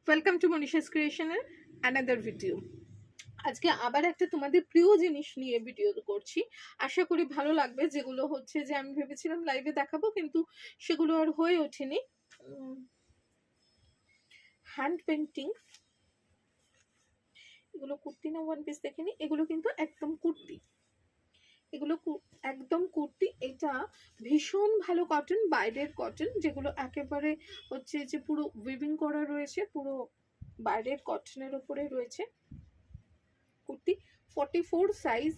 Welcome to Manisha's ক্রিয়েশনের another video. আজকে আবার একটা তোমাদের প্রিয় জিনিস নিয়ে ভিডিও করছি। আশা করি ভালো লাগবে। যেগুলো হচ্ছে যে আমি ভেবেছিলাম লাইভে দেখাবো, কিন্তু সেগুলো আর হয়ে ওঠেনি। হ্যান্ড পেন্টিং, এগুলো কুর্তি না ওয়ান পিস দেখিনি, এগুলো কিন্তু একদম কুর্তি, এগুলো একদম কুর্তি। এটা ভীষণ ভালো কটন, বাইরের কটন, যেগুলো একেবারে হচ্ছে যে পুরো উইভিং করা রয়েছে, পুরো বাইরের কটনের উপরে রয়েছে kurti. 44 size,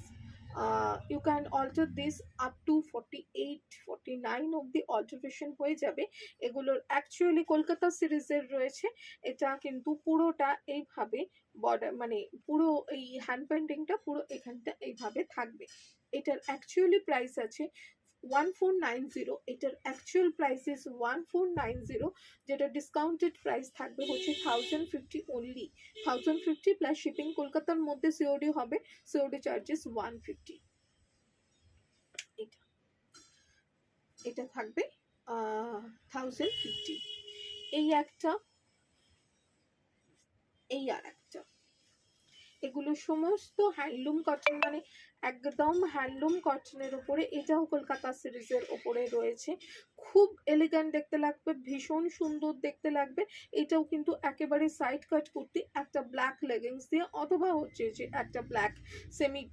you can alter this up to 48 49 অবধি অল্টারেশন হয়ে যাবে। এগুলোর অ্যাকচুয়ালি কলকাতা সিরিজের রয়েছে। এটা কিন্তু পুরোটা এইভাবে বর্ডার, মানে পুরো এই হ্যান্ড পেন্টিংটা পুরো এখানটা এইভাবে থাকবে। এটার অ্যাকচুয়ালি প্রাইস আছে 1490। এটার অ্যাকচুয়াল প্রাইস ইজ 1490, যেটা ডিসকাউন্টেড প্রাইস থাকবে হচ্ছে 1050 অনলি। 1050 plus shipping. কলকাতার মধ্যে সিওডি হবে, সিওডি চার্জেস 150। এটা থাকবে 1050। এই একটা, এই আর একটা, এগুলো সমস্ত হ্যান্ডলুম কটন, মানে একদম হ্যান্ডলুম কটনের উপরে। এটাও কলকাতা সিরিজের ওপরে রয়েছে। খুব এলিগ্যান্ট দেখতে লাগবে, ভীষণ সুন্দর দেখতে লাগবে। এটাও কিন্তু একেবারে সাইড কাট কুর্তি, একটা ব্ল্যাক লেগিংস দিয়ে, অথবা হচ্ছে যে একটা ব্ল্যাক সেমি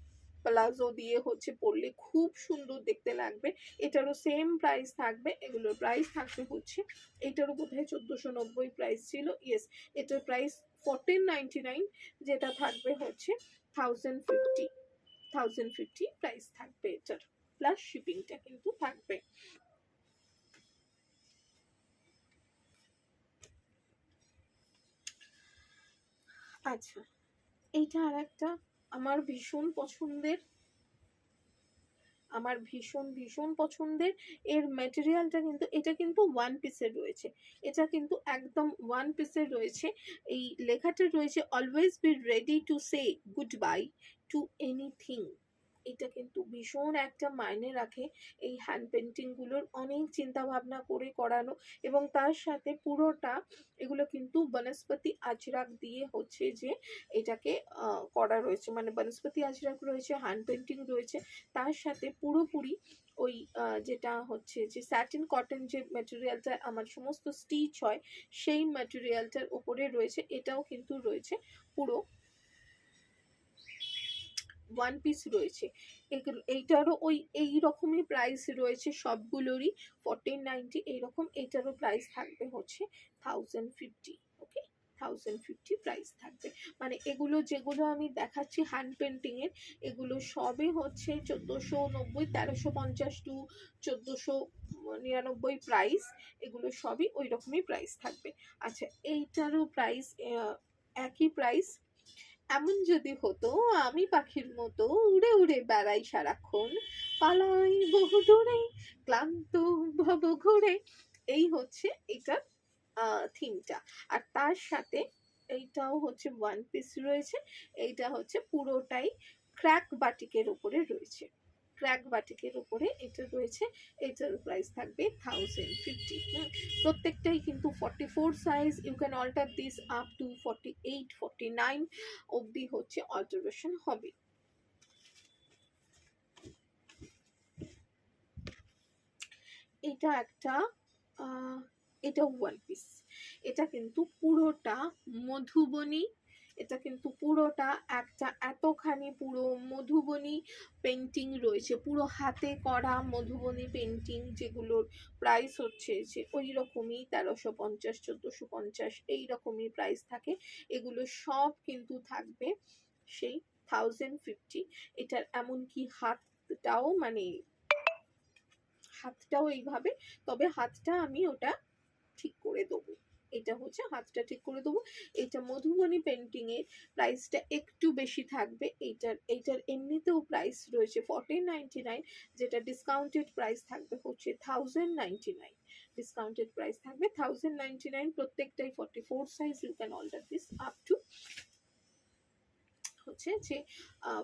প্লাজো দিয়ে হচ্ছে পরলে খুব সুন্দর দেখতে লাগবে। এটারও সেম প্রাইস থাকবে। এগুলোর প্রাইস থাকবে হচ্ছে, এটারও বোধহয় 1490 প্রাইস ছিল। ইয়েস, এটার প্রাইস 1499, যেটা থাকবে হচ্ছে 1050 প্রাইস থাকবে এটার, প্লাস শিপিংটা কিন্তু থাকবে। আচ্ছা, এইটা আর একটা আমার ভীষণ পছন্দের, আমার ভীষণ ভীষণ পছন্দের। এর ম্যাটেরিয়ালটা কিন্তু, এটা কিন্তু ওয়ান পিসের রয়েছে, এটা কিন্তু একদম ওয়ান পিসের রয়েছে। এই লেখাটা রয়েছে always be ready to say good bye two anything. এটা কিন্তু ভীষণ একটা মাইনে রাখে। এই হ্যান্ড পেন্টিংগুলোর অনেক চিন্তা ভাবনা করে করানো, এবং তার সাথে পুরোটা এগুলো কিন্তু বনস্পতি আজরাক দিয়ে হচ্ছে যে এটাকে করা রয়েছে, মানে বনস্পতি আজরাক রয়েছে, হ্যান্ড পেন্টিং রয়েছে, তার সাথে পুরোপুরি ওই যেটা হচ্ছে যে স্যাটিন কটন, যে ম্যাটেরিয়ালটা আমার সমস্ত স্টিচ হয়, সেই ম্যাটেরিয়ালটার উপরে রয়েছে। এটাও কিন্তু রয়েছে পুরো ওয়ান পিস রয়েছে। এইটারও ওই এই রকমই প্রাইস রয়েছে সবগুলোরই, 1490 এইরকম। এইটারও প্রাইস থাকবে হচ্ছে 1050। ওকে, 1050 প্রাইস থাকবে। মানে এগুলো যেগুলো আমি দেখাচ্ছি হ্যান্ড পেন্টিং এর, এগুলো সবই হচ্ছে 1490, 1350 টু 1499 প্রাইস। এগুলো সবই ওই রকমই প্রাইস থাকবে। আচ্ছা, এইটারও প্রাইস একই প্রাইস। এমন যদি হতো আমি পাখির মতো উড়ে উড়ে বেড়াই সারাক্ষণ, পালাই বহু দূরে, ক্লান্ত ভব ঘুরে, এই হচ্ছে এটার থিমটা। আর তার সাথে এইটাও হচ্ছে ওয়ান পিস রয়েছে। এইটা হচ্ছে পুরোটাই ক্র্যাক বাটিকের উপরে রয়েছে, ক্র্যাক বাটিকের উপরে এটা রয়েছে। এটার প্রাইস থাকবে 1050। প্রত্যেকটাই কিন্তু 44 size. You can alter this up to 48 49 অবধি হচ্ছে অল্টারেশন হবে। এটা একটা এটা ওয়ান পিস। এটা কিন্তু পুরোটা মধুবনী, এটা কিন্তু পুরোটা একটা এতখানি পুরো মধুবনী পেন্টিং রয়েছে, পুরো হাতে করা মধুবনী পেন্টিং, যেগুলোর প্রাইস হচ্ছে যে ওই রকমই 1350 1450 এই রকমই প্রাইস থাকে। এগুলো সব কিন্তু থাকবে সেই 1050। এটার এমনকি হাতটাও, মানে হাতটাও এইভাবে, তবে হাতটা আমি ওটা ঠিক করে দেবো। এটা হচ্ছে হাতটা ঠিক করে দেবো। এটা মধুবনী পেন্টিং এর প্রাইসটা একটু বেশি থাকবে। এইটার এমনিতেও প্রাইস রয়েছে 1499, যেটা ডিসকাউন্টেড প্রাইস থাকবে হচ্ছে 1099। ডিসকাউন্টেড প্রাইস থাকবে 1099। প্রত্যেকটাই 44 size. You can alter this up to হচ্ছে যে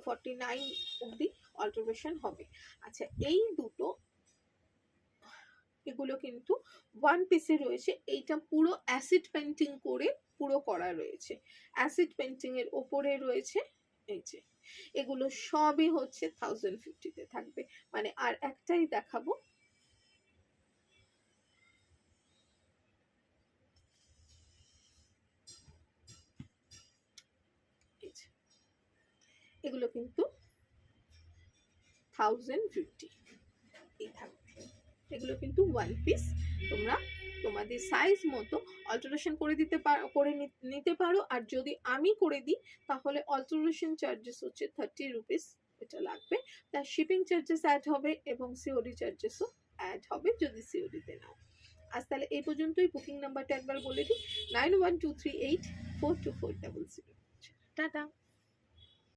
49 অবধি অল্টারেশন হবে। আচ্ছা, এই দুটো, এগুলো কিন্তু ওয়ান পিসে রয়েছে। এইটা পুরো অ্যাসিড পেন্টিং করে পুরো করা রয়েছে, অ্যাসিড পেন্টিং এর ওপরে রয়েছে। এই যে এগুলো সবই হচ্ছে 1050 তে থাকবে। মানে আর একটাই দেখাবো, এগুলো কিন্তু 1050 এই থাকবে। এগুলো কিন্তু ওয়ান পিস, তোমরা তোমাদের সাইজ মতো অল্টারেশন করে নিতে পারো। আর যদি আমি করে দিই তাহলে অল্টারেশন চার্জেস হচ্ছে 30 রুপিস, এটা লাগবে। তার শিপিং চার্জেস অ্যাড হবে এবং সিওডি চার্জেসও অ্যাড হবে যদি সিওডিতে নাও। আজ তাহলে এই পর্যন্তই। বুকিং নাম্বারটা একবার বলে দিই, 9123842400। টাটা।